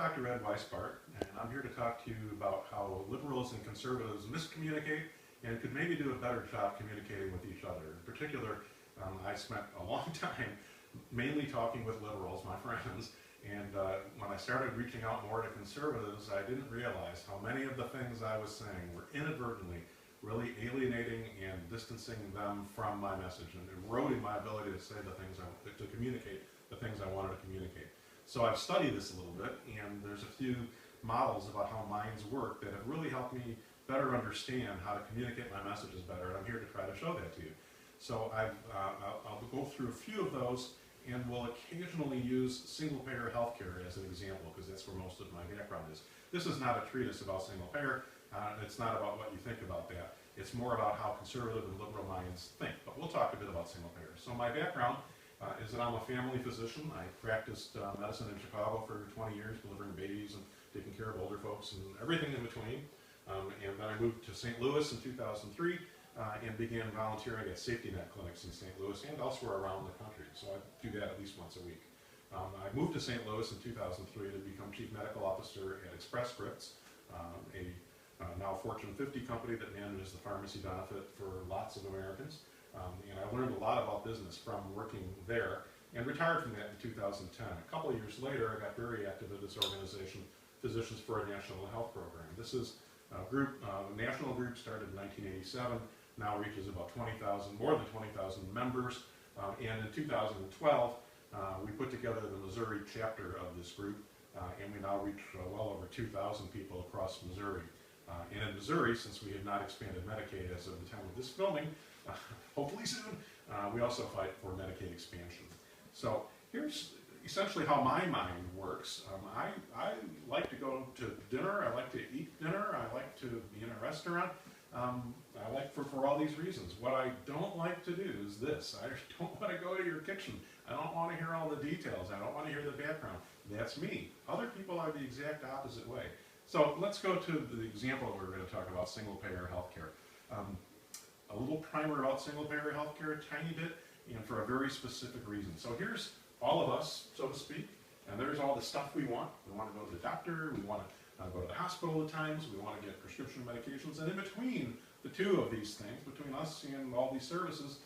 Dr. Ed Weisbart, and I'm here to talk to you about how liberals and conservatives miscommunicate and could maybe do a better job communicating with each other. In particular, I spent a long time mainly talking with liberals, my friends, and when I started reaching out more to conservatives, I didn't realize how many of the things I was saying were inadvertently really alienating and distancing them from my message and eroding my ability to say the things to communicate the things I wanted to communicate. So I've studied this a little bit, and there's a few models about how minds work that have really helped me better understand how to communicate my messages better, and I'm here to try to show that to you. So I'll go through a few of those, and we'll occasionally use single-payer healthcare as an example, because that's where most of my background is. This is not a treatise about single-payer. It's not about what you think about that. It's more about how conservative and liberal minds think, but we'll talk a bit about single-payer. So my background is that I'm a family physician. I practiced medicine in Chicago for 20 years, delivering babies and taking care of older folks and everything in between. And then I moved to St. Louis in 2003 and began volunteering at safety net clinics in St. Louis and elsewhere around the country. So I do that at least once a week. I moved to St. Louis in 2003 to become Chief Medical Officer at Express Scripts, a now Fortune 50 company that manages the pharmacy benefit for lots of Americans. And I learned a lot about business from working there and retired from that in 2010. A couple of years later, I got very active in this organization, Physicians for a National Health Program. This is a group, a national group started in 1987, now reaches about 20,000, more than 20,000 members. And in 2012, we put together the Missouri chapter of this group, and we now reach well over 2,000 people across Missouri. And in Missouri, since we have not expanded Medicaid as of the time of this filming, hopefully soon, we also fight for Medicaid expansion. So here's essentially how my mind works. I like to go to dinner, I like to eat dinner, I like to be in a restaurant. I like for all these reasons. What I don't like to do is this. I don't want to go to your kitchen. I don't want to hear all the details. I don't want to hear the background. That's me. Other people are the exact opposite way. So let's go to the example we're going to talk about, single-payer healthcare. A little primer about single-payer healthcare, a tiny bit, and for a very specific reason. So here's all of us, so to speak, and there's all the stuff we want. We want to go to the doctor, we want to go to the hospital at times, we want to get prescription medications, and in between the two of these things, between us and all these services,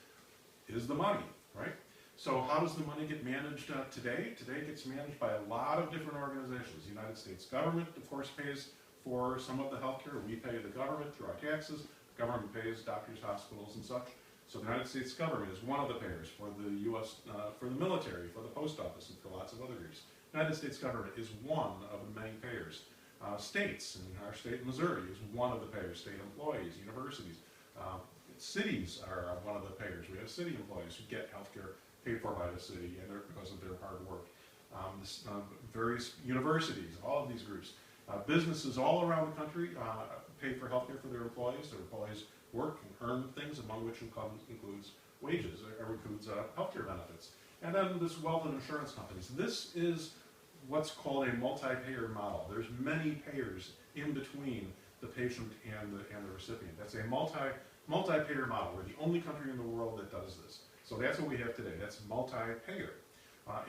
is the money, right? So how does the money get managed today? Today it gets managed by a lot of different organizations. The United States government, of course, pays for some of the healthcare. We pay the government through our taxes. The government pays doctors, hospitals, and such. So the United States government is one of the payers for the U.S., for the military, for the post office, and for lots of other groups. The United States government is one of the many payers. States, and our state, Missouri, is one of the payers. State employees, universities, cities are one of the payers. We have city employees who get health care paid for by the city and because of their hard work. Various universities, all of these groups. Businesses all around the country pay for health care for their employees. Their employees work and earn things, among which includes wages, or includes health care benefits. And then this wealth and insurance companies. This is what's called a multi-payer model. There's many payers in between the patient and the recipient. That's a multi-payer model. We're the only country in the world that does this. So that's what we have today. That's multi-payer,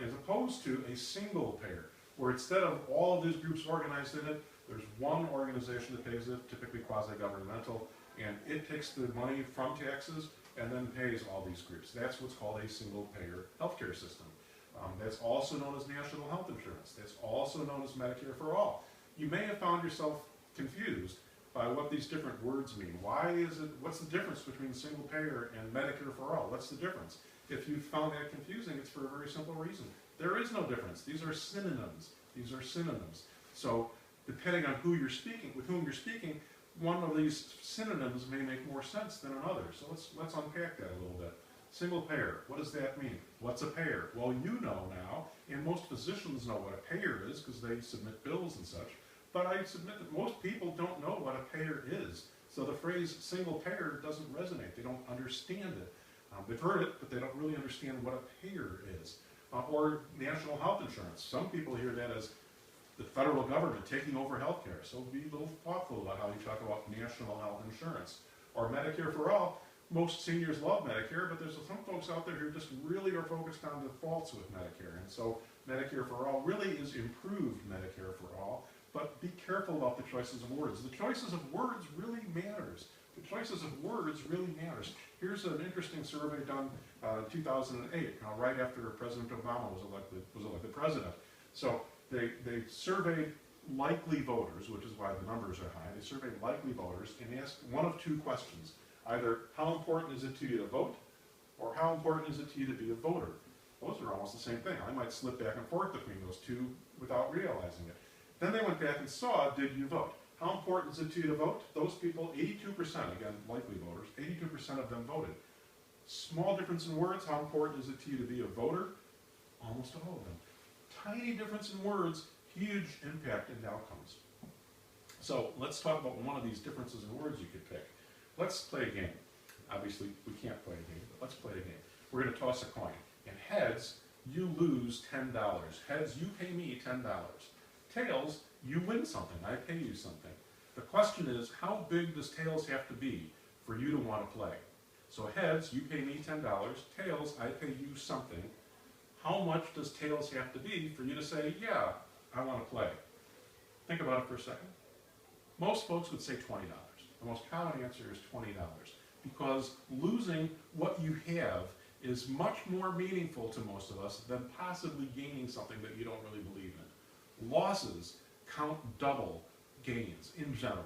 as opposed to a single payer, where instead of all of these groups organized in it, there's one organization that pays it, typically quasi-governmental, and it takes the money from taxes and then pays all these groups. That's what's called a single-payer healthcare system. That's also known as national health insurance. That's also known as Medicare for all. You may have found yourself confused by what these different words mean. What's the difference between single payer and Medicare for all? What's the difference? If you found that confusing, it's for a very simple reason. There is no difference. These are synonyms. These are synonyms. So depending on who you're speaking, with whom you're speaking, one of these synonyms may make more sense than another. So let's unpack that a little bit. Single payer, what does that mean? What's a payer? Well, you know now, and most physicians know what a payer is because they submit bills and such, but I submit that most people don't know what a payer is. So the phrase single payer doesn't resonate. They don't understand it. They've heard it, but they don't really understand what a payer is. Or national health insurance. Some people hear that as the federal government taking over health care. So be a little thoughtful about how you talk about national health insurance. Or Medicare for all. most seniors love Medicare, but there's some folks out there who just really are focused on the faults with Medicare. And so Medicare for All really is improved Medicare for All, but be careful about the choices of words. The choices of words really matters. The choices of words really matters. Here's an interesting survey done in 2008, right after President Obama was elected president. So they surveyed likely voters, which is why the numbers are high. They surveyed likely voters and asked one of two questions. Either how important is it to you to vote, or how important is it to you to be a voter? Those are almost the same thing. I might slip back and forth between those two without realizing it. Then they went back and saw, did you vote? How important is it to you to vote? Those people, 82%, again, likely voters, 82% of them voted. Small difference in words, how important is it to you to be a voter? Almost all of them. Tiny difference in words, huge impact in outcomes. So let's talk about one of these differences in words you could pick. Let's play a game. Obviously, we can't play a game, but let's play a game. We're going to toss a coin. And heads, you lose $10. Heads, you pay me $10. Tails, you win something. I pay you something. The question is, how big does tails have to be for you to want to play? So heads, you pay me $10. Tails, I pay you something. How much does tails have to be for you to say, yeah, I want to play? Think about it for a second. Most folks would say $20. The most common answer is $20, because losing what you have is much more meaningful to most of us than possibly gaining something that you don't really believe in. Losses count double gains in general.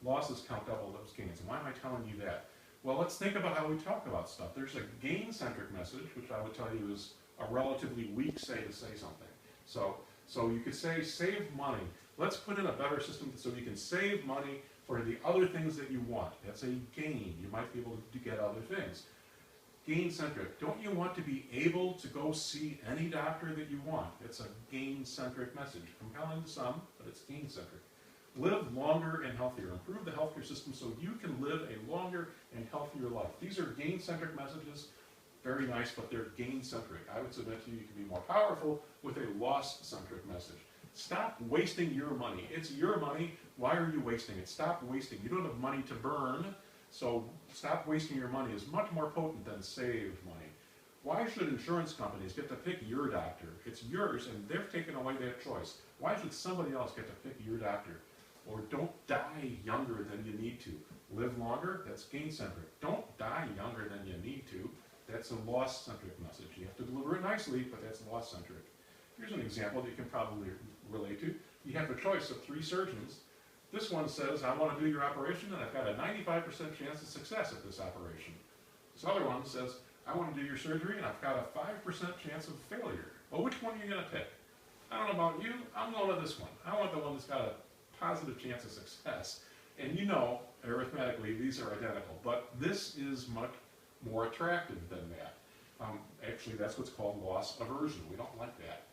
Losses count double those gains. And why am I telling you that? Well, let's think about how we talk about stuff. There's a gain-centric message, which I would tell you is a relatively weak to say something. So you could say save money. Let's put in a better system so you can save money for the other things that you want. That's a gain. You might be able to get other things. Gain-centric. Don't you want to be able to go see any doctor that you want? It's a gain-centric message. Compelling to some, but it's gain-centric. Live longer and healthier. Improve the healthcare system so you can live a longer and healthier life. These are gain-centric messages. Very nice, but they're gain-centric. I would submit to you can be more powerful with a loss-centric message. Stop wasting your money. It's your money. Why are you wasting it? Stop wasting. You don't have money to burn, so stop wasting your money is much more potent than save money. Why should insurance companies get to pick your doctor? It's yours, and they've taken away that choice. Why should somebody else get to pick your doctor? Or don't die younger than you need to. Live longer, that's gain-centric. Don't die younger than you need to. That's a loss-centric message. You have to deliver it nicely, but that's loss-centric. Here's an example that you can probably relate to. You have a choice of 3 surgeons. This one says, I want to do your operation, and I've got a 95% chance of success at this operation. This other one says, I want to do your surgery, and I've got a 5% chance of failure. Well, which one are you going to pick? I don't know about you, I'm going with this one. I want the one that's got a positive chance of success. And you know, arithmetically, these are identical, but this is much more attractive than that. Actually, that's what's called loss aversion. We don't like that.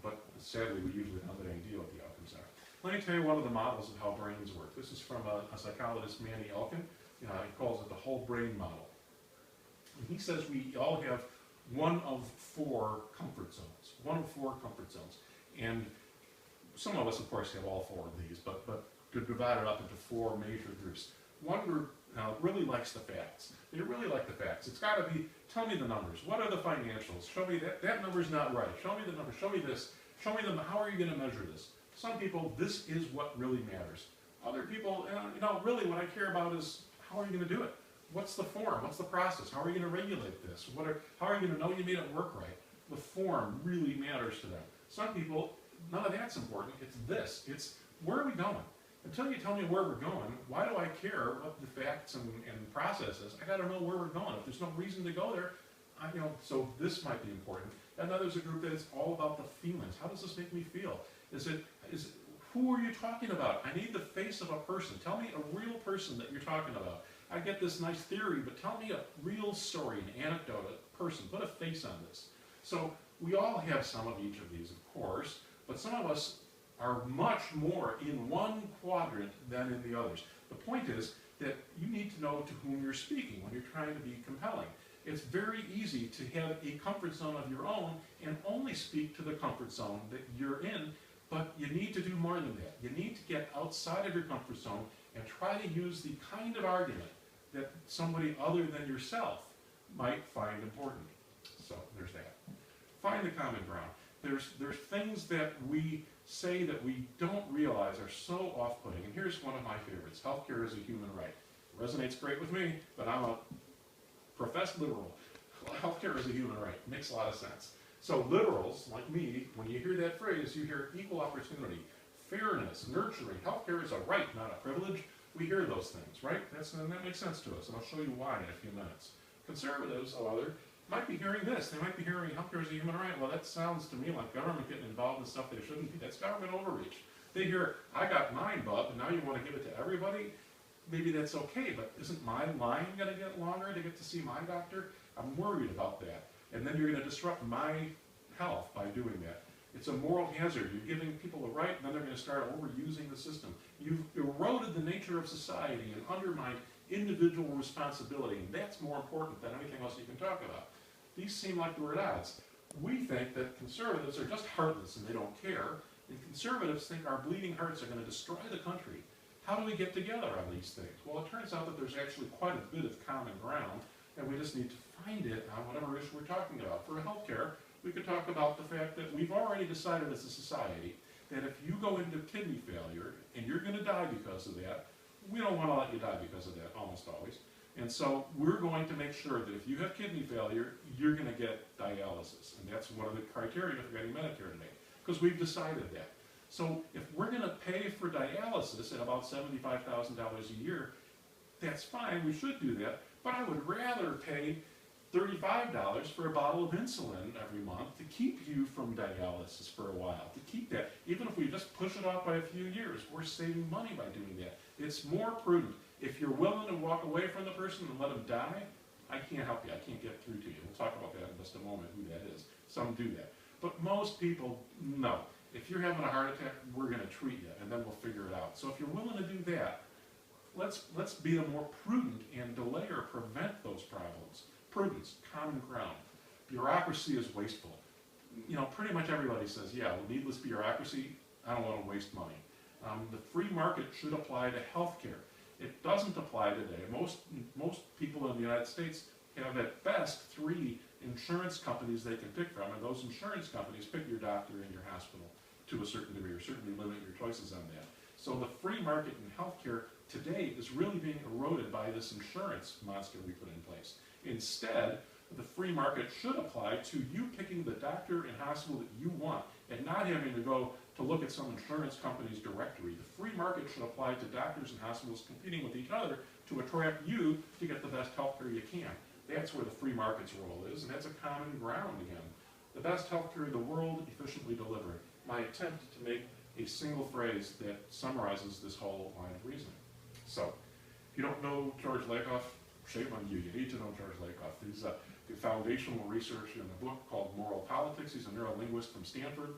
But sadly, we usually don't have any idea what the outcomes are. Let me tell you one of the models of how brains work. This is from a psychologist, Manny Elkin. He calls it the whole brain model. And he says we all have one of 4 comfort zones. One of 4 comfort zones. And some of us, of course, have all 4 of these, but to divide it up into 4 major groups. One group really likes the facts. They really like the facts. It's got to be, tell me the numbers. What are the financials? Show me that number's not right. Show me the numbers. Show me this. Show me them. How are you going to measure this? Some people, this is what really matters. Other people, really what I care about is how are you going to do it? What's the form? What's the process? How are you going to regulate this? How are you going to know you made it work right? The form really matters to them. Some people, none of that's important. It's this. It's where are we going? Until you tell me where we're going, why do I care what the facts and process is? I got to know where we're going. If there's no reason to go there, so this might be important. And then there's a group that is all about the feelings. How does this make me feel? Who are you talking about? I need the face of a person. Tell me a real person that you're talking about. I get this nice theory, but tell me a real story, an anecdote, a person. Put a face on this. So we all have some of each of these, of course, but some of us are much more in one quadrant than in the others. The point is that you need to know to whom you're speaking when you're trying to be compelling. It's very easy to have a comfort zone of your own and only speak to the comfort zone that you're in, but you need to do more than that. You need to get outside of your comfort zone and try to use the kind of argument that somebody other than yourself might find important. So there's that. Find the common ground. There's things that we say that we don't realize are so off-putting. And here's one of my favorites. Healthcare is a human right. It resonates great with me, but I'm a professed liberal. Well, healthcare is a human right. Makes a lot of sense. So liberals, like me, when you hear that phrase, you hear equal opportunity, fairness, nurturing. Healthcare is a right, not a privilege. We hear those things, right? And that makes sense to us, and I'll show you why in a few minutes. Conservatives, however, might be hearing this. They might be hearing healthcare is a human right. Well, that sounds to me like government getting involved in stuff they shouldn't be. That's government overreach. They hear, I got mine, bub, and now you want to give it to everybody? Maybe that's okay, but isn't my line going to get longer to get to see my doctor? I'm worried about that. And then you're going to disrupt my health by doing that. It's a moral hazard. You're giving people a right, and then they're going to start overusing the system. You've eroded the nature of society and undermined individual responsibility, and that's more important than anything else you can talk about. These seem like we're at odds. We think that conservatives are just heartless and they don't care, and conservatives think our bleeding hearts are going to destroy the country. How do we get together on these things? Well, it turns out that there's actually quite a bit of common ground, and we just need to find it on whatever issue we're talking about. For healthcare, we could talk about the fact that we've already decided as a society that if you go into kidney failure and you're going to die because of that, we don't want to let you die because of that, almost always. And so we're going to make sure that if you have kidney failure, you're going to get dialysis. And that's one of the criteria for getting Medicare today, because we've decided that. So if we're going to pay for dialysis at about $75,000 a year, that's fine, we should do that, but I would rather pay $35 for a bottle of insulin every month to keep you from dialysis for a while, to keep that. Even if we just push it off by a few years, we're saving money by doing that. It's more prudent. If you're willing to walk away from the person and let them die, I can't help you. I can't get through to you. We'll talk about that in just a moment, who that is. Some do that. But most people, no. If you're having a heart attack, we're going to treat you, and then we'll figure it out. So if you're willing to do that, let's be more prudent and delay or prevent those problems. Prudence, common ground. Bureaucracy is wasteful. You know, pretty much everybody says, yeah, well, needless bureaucracy, I don't want to waste money. The free market should apply to healthcare. It doesn't apply today. Most people in the United States have at best 3 insurance companies they can pick from, and those insurance companies pick your doctor and your hospital to a certain degree, or certainly limit your choices on that. So the free market in healthcare today is really being eroded by this insurance monster we put in place. Instead, the free market should apply to you picking the doctor and hospital that you want, and not having to go to look at some insurance company's directory. The free market should apply to doctors and hospitals competing with each other to attract you to get the best health care you can. That's where the free market's role is, and that's a common ground again. The best health care in the world, efficiently delivered. My attempt to make a single phrase that summarizes this whole line of reasoning. So, if you don't know George Lakoff, shame on you. You need to know George Lakoff. He's the foundational research in a book called Moral Politics. He's a neurolinguist from Stanford.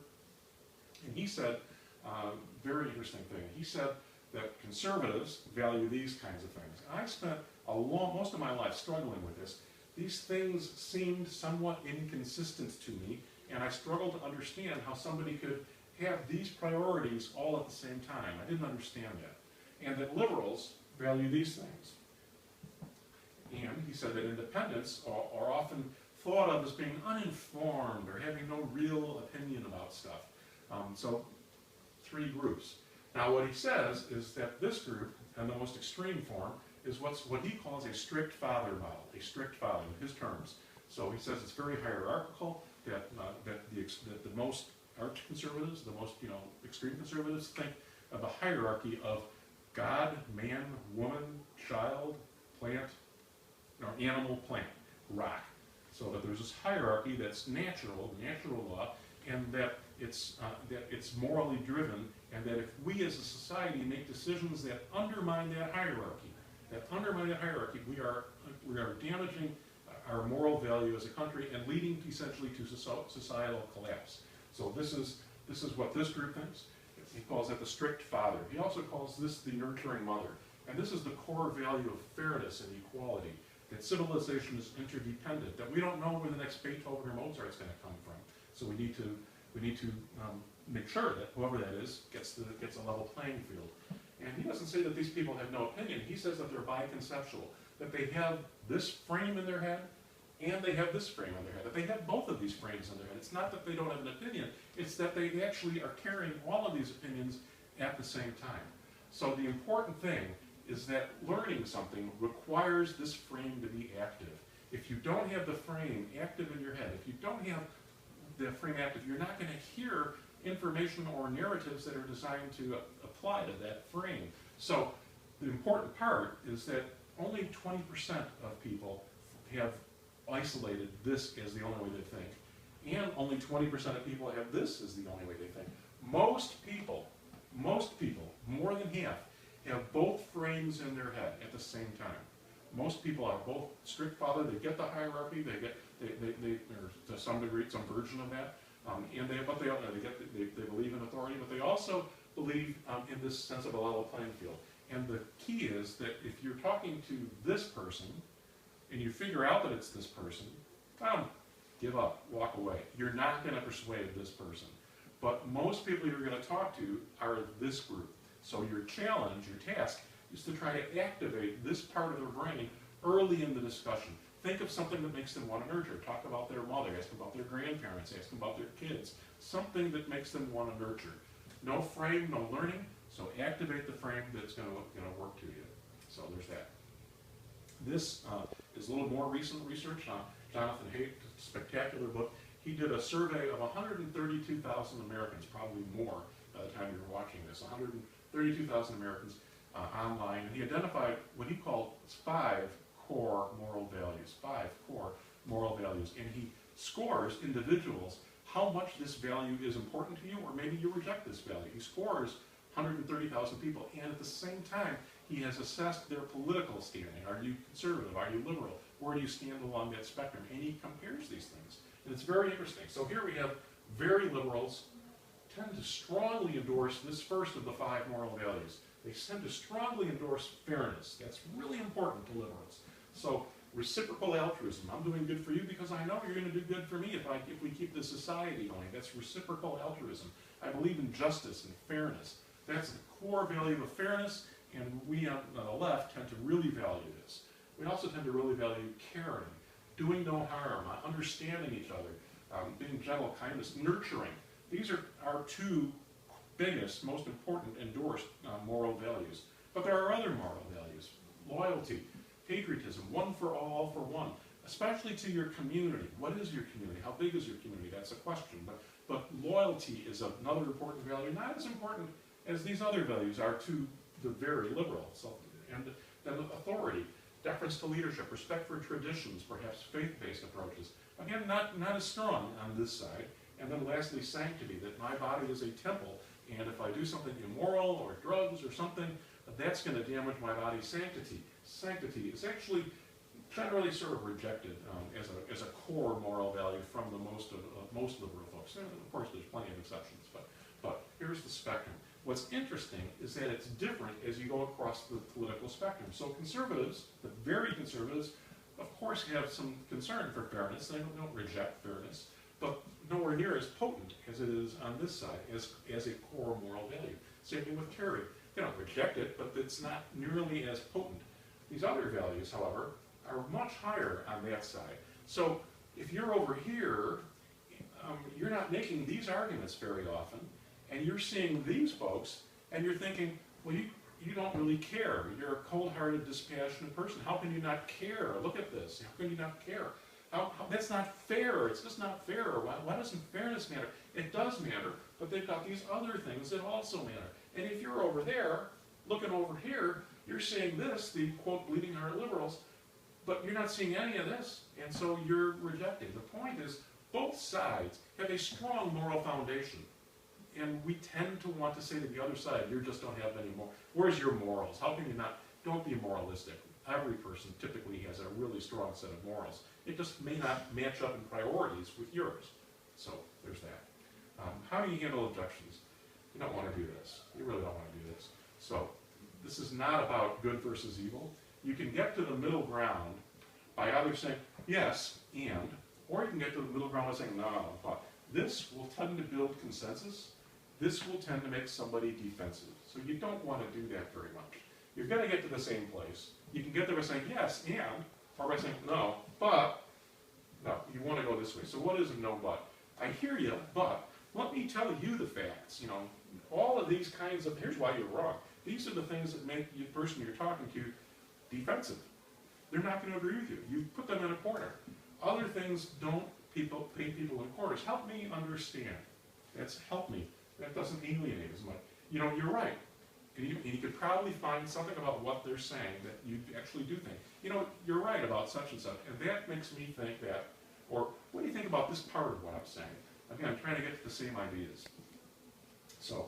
And he said, very interesting thing, he said that conservatives value these kinds of things. I spent most of my life struggling with this. These things seemed somewhat inconsistent to me, and I struggled to understand how somebody could have these priorities all at the same time. I didn't understand that. And that liberals value these things. And he said that independents are often thought of as being uninformed or having no real opinion about stuff. So 3 groups. Now what he says is that this group, and the most extreme form, is what he calls a strict father model, a strict father, in his terms. So he says it's very hierarchical, that the most arch conservatives, the most extreme conservatives think of a hierarchy of God, man, woman, child, plant, animal, plant, rock. So that there's this hierarchy that's natural law, and that it's morally driven, and that if we as a society make decisions that undermine that hierarchy, we are damaging our moral value as a country and leading essentially to societal collapse. So this is what this group thinks. He calls that the strict father. He also calls this the nurturing mother. And this is the core value of fairness and equality, that civilization is interdependent, that we don't know where the next Beethoven or Mozart's going to come from. So we need to make sure that whoever that is gets a level playing field. And he doesn't say that these people have no opinion. He says that they're biconceptual. that they have this frame in their head and they have this frame in their head, that they have both of these frames in their head. It's not that they don't have an opinion, it's that they actually are carrying all of these opinions at the same time. So the important thing is that learning something requires this frame to be active. If you don't have the frame active in your head, if you don't have the frame active, you're not going to hear information or narratives that are designed to apply to that frame. So the important part is that only 20% of people have isolated this as the only way they think, and only 20% of people have this as the only way they think. Most people, more than half, have both frames in their head at the same time. Most people are both strict father. They get the hierarchy. Or to some degree, some version of that, and they believe in authority, but they also believe in this sense of a level playing field. And the key is that if you're talking to this person, and you figure out that it's this person, give up, walk away. You're not going to persuade this person. But most people you're going to talk to are this group. So your challenge, your task, is to try to activate this part of their brain early in the discussion. Think of something that makes them want to nurture. Talk about their mother, ask them about their grandparents, ask them about their kids. Something that makes them want to nurture. No frame, no learning, so activate the frame that's going to work to you. So there's that. This is a little more recent research. Jonathan Haidt, spectacular book. He did a survey of 132,000 Americans, probably more by the time you're watching this, 132,000 Americans online, and he identified what he called 5 core moral values, 5 core moral values, and he scores individuals how much this value is important to you, or maybe you reject this value. He scores 130,000 people, and at the same time, he has assessed their political standing. Are you conservative? Are you liberal? Where do you stand along that spectrum? And he compares these things. And it's very interesting. So here we have very liberals tend to strongly endorse this first of the 5 moral values. They tend to strongly endorse fairness. That's really important to liberals. So reciprocal altruism. I'm doing good for you because I know you're going to do good for me if we keep this society going. That's reciprocal altruism. I believe in justice and fairness. That's the core value of fairness, and we on the left tend to really value this. We also tend to really value caring, doing no harm, understanding each other, being gentle, kindness, nurturing. These are our 2 biggest, most important endorsed moral values. But there are other moral values. Loyalty, patriotism, one for all for one, especially to your community. What is your community? How big is your community? That's a question. But loyalty is another important value, not as important as these other values are to the very liberal. So, and then authority, deference to leadership, respect for traditions, perhaps faith-based approaches. Again, not as strong on this side. And then lastly, sanctity, that my body is a temple, and if I do something immoral or drugs or something, that's going to damage my body's sanctity. Sanctity is actually generally sort of rejected as a core moral value from the most liberal folks. And of course, there's plenty of exceptions, but here's the spectrum. What's interesting is that it's different as you go across the political spectrum. So conservatives, the very conservatives, of course have some concern for fairness. They don't reject fairness, but nowhere near as potent as it is on this side as a core moral value. Same thing with caring. They don't reject it, but it's not nearly as potent. These other values, however, are much higher on that side. So if you're over here, you're not making these arguments very often, and you're seeing these folks, and you're thinking, well, you don't really care. You're a cold-hearted, dispassionate person. How can you not care? Look at this. How can you not care? That's not fair. It's just not fair. Why doesn't fairness matter? It does matter, but they've got these other things that also matter. And if you're over there, looking over here, you're seeing this, the, quote, bleeding heart liberals, but you're not seeing any of this, and so you're rejecting. The point is, both sides have a strong moral foundation. And we tend to want to say to the other side, you just don't have any more. Where's your morals? How can you not? Don't be moralistic. Every person typically has a really strong set of morals. It just may not match up in priorities with yours. So there's that. How do you handle objections? You don't want to do this. You really don't want to do this. So this is not about good versus evil. You can get to the middle ground by either saying yes and, or you can get to the middle ground by saying no. This will tend to build consensus. This will tend to make somebody defensive. So you don't want to do that very much. You've got to get to the same place. You can get there by saying yes, and, or by saying no, but, no, you want to go this way. So what is a no but? I hear you, but let me tell you the facts. You know, all of these kinds of, here's why you're wrong. These are the things that make the person you're talking to defensive. They're not going to agree with you. You put them in a corner. Other things don't paint people in corners. Help me understand. That's help me. That doesn't alienate as much. You know, you're right. And you could probably find something about what they're saying that you actually do think. You know, you're right about such and such. And that makes me think that, or what do you think about this part of what I'm saying? Again, I'm trying to get to the same ideas. So,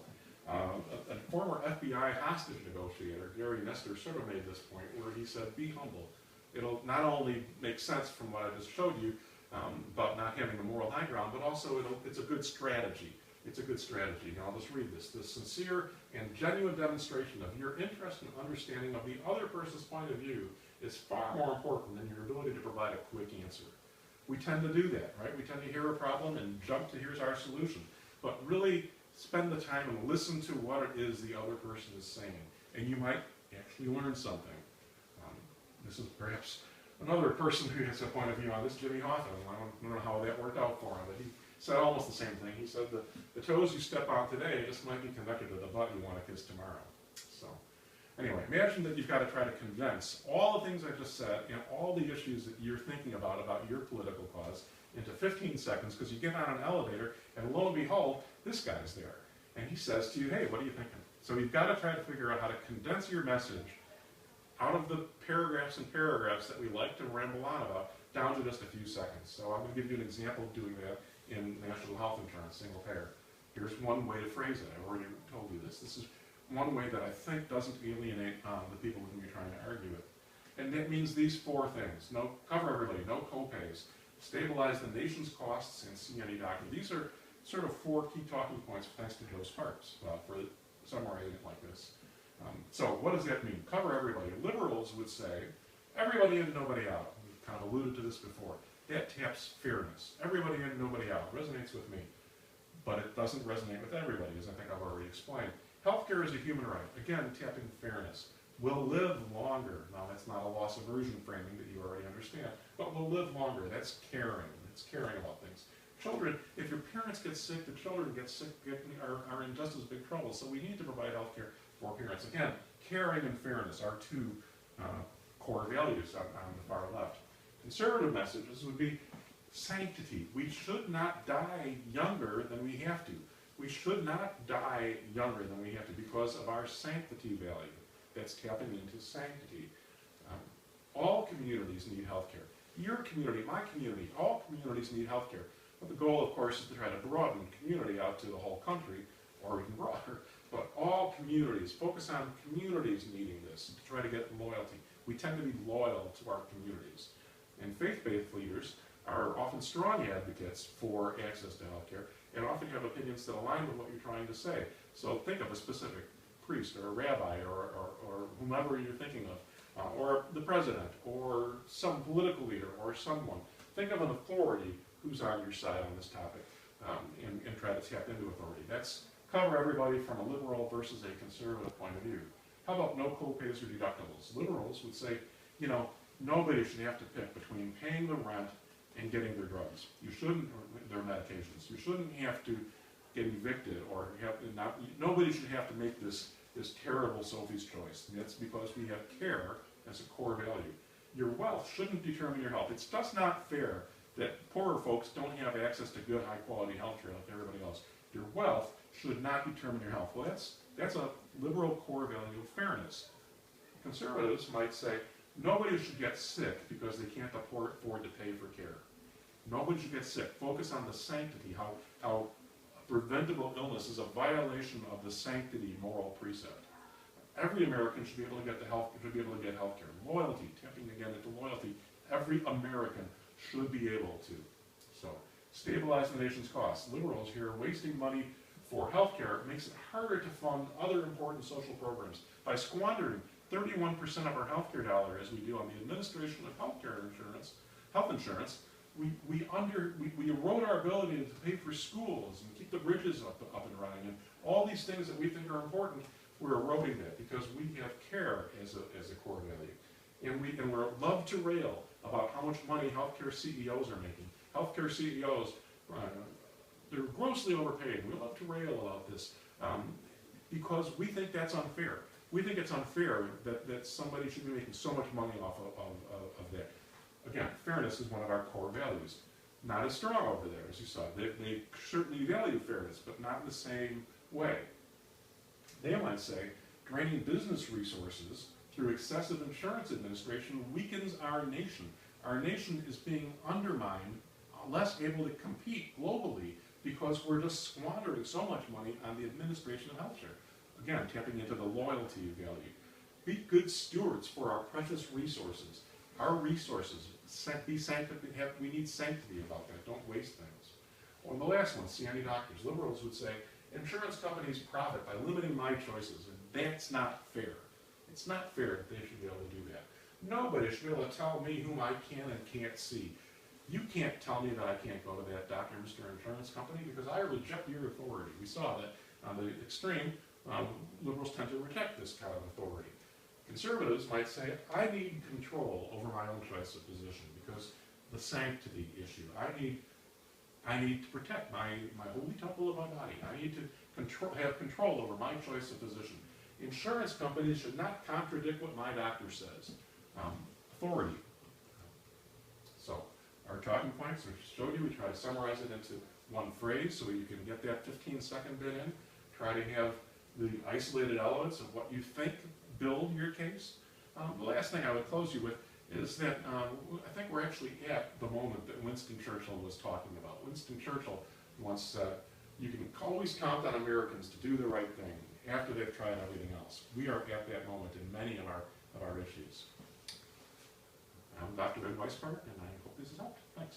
a former FBI hostage negotiator, Gary Nestor, sort of made this point where he said, be humble. It'll not only make sense from what I just showed you, about not having the moral high ground, but also it's a good strategy. It's a good strategy. Now I'll just read this. The sincere and genuine demonstration of your interest and understanding of the other person's point of view is far more important than your ability to provide a quick answer. We tend to do that, right? We tend to hear a problem and jump to here's our solution. But really spend the time and listen to what it is the other person is saying. And you might actually learn something. This is perhaps another person who has a point of view on this, Jimmy Hoffa. I don't know how that worked out for him, but he said almost the same thing. He said the toes you step on today just might be connected to the butt you want to kiss tomorrow. So anyway, imagine that you've got to try to condense all the things I just said and all the issues that you're thinking about your political cause into 15 seconds, because you get on an elevator and lo and behold, this guy's there. And he says to you, hey, what are you thinking? So you've got to try to figure out how to condense your message out of the paragraphs and paragraphs that we like to ramble on about down to just a few seconds. So I'm going to give you an example of doing that in national health insurance, single payer. Here's one way to phrase it. I've already told you this. This is one way that I think doesn't alienate the people with whom you're trying to argue with. And that means these four things. No, cover everybody, no co-pays, stabilize the nation's costs, and see any doctor. These are sort of four key talking points thanks to Joe Sparks for summarizing it like this. So what does that mean? Cover everybody. Liberals would say, everybody in, nobody out. We've kind of alluded to this before. That taps fairness. Everybody in, nobody out. Resonates with me. But it doesn't resonate with everybody, as I think I've already explained. Healthcare is a human right. Again, tapping fairness. We'll live longer. Now, that's not a loss aversion framing that you already understand, but we'll live longer. That's caring. It's caring about things. Children, if your parents get sick, the children get sick, are in just as big trouble. So we need to provide health care for parents. Again, caring and fairness are two core values on the far left. Conservative messages would be sanctity. We should not die younger than we have to. We should not die younger than we have to because of our sanctity value. That's tapping into sanctity. All communities need health care. Your community, my community, all communities need health care. But the goal, of course, is to try to broaden community out to the whole country, or even broader. But all communities, focus on communities needing this to try to get loyalty. We tend to be loyal to our communities. And faith-based leaders are often strong advocates for access to health care and often have opinions that align with what you're trying to say. So think of a specific priest or a rabbi or whomever you're thinking of, or the president or some political leader or someone. Think of an authority who's on your side on this topic and try to tap into authority. That's cover everybody from a liberal versus a conservative point of view. How about no co-pays or deductibles? Liberals would say, you know, nobody should have to pick between paying the rent and getting their drugs. You shouldn't, or their medications. You shouldn't have to get evicted or nobody should have to make this terrible Sophie's choice. And that's because we have care as a core value. Your wealth shouldn't determine your health. It's just not fair that poorer folks don't have access to good, high-quality health care like everybody else. Your wealth should not determine your health. Well, that's a liberal core value of fairness. Conservatives might say, nobody should get sick because they can't afford to pay for care. Nobody should get sick. Focus on the sanctity, how preventable illness is a violation of the sanctity moral precept. Every American should be able to get health care. Loyalty, tapping again into loyalty. Every American should be able to. So, stabilize the nation's costs. Liberals here wasting money for health care makes it harder to fund other important social programs. By squandering 31% of our health care dollar, as we do on the administration of health insurance, we erode our ability to pay for schools and keep the bridges up and running and all these things that we think are important we're eroding that because we have care as a core value. And we love to rail about how much money healthcare CEOs are making. Healthcare CEOs, they're grossly overpaid. We love to rail about this because we think that's unfair. We think it's unfair that somebody should be making so much money off of that. Again, fairness is one of our core values. Not as strong over there, as you saw. They certainly value fairness, but not in the same way. They might say, draining business resources through excessive insurance administration weakens our nation. Our nation is being undermined, less able to compete globally because we're just squandering so much money on the administration of healthcare. Again, tapping into the loyalty value. Be good stewards for our precious resources. Our resources, we need sanctity about that. Don't waste things. Or the last one, see any doctors. Liberals would say, insurance companies profit by limiting my choices, and that's not fair. It's not fair that they should be able to do that. Nobody should be able to tell me whom I can and can't see. You can't tell me that I can't go to that doctor, Mr. Insurance Company, because I reject your authority. We saw that on the extreme, liberals tend to reject this kind of authority. Conservatives might say, I need control over my own choice of physician because the sanctity issue. I need to protect my holy temple of my body. I need to have control over my choice of physician. Insurance companies should not contradict what my doctor says. Authority. So our talking points, I showed you, we try to summarize it into one phrase so you can get that 15-second bit in. Try to have the isolated elements of what you think build your case. The last thing I would close you with is that I think we're actually at the moment that Winston Churchill was talking about. Winston Churchill once said, you can always count on Americans to do the right thing after they've tried everything else. We are at that moment in many of our issues. I'm Dr. Ed Weisberg, and I hope this has helped. Thanks.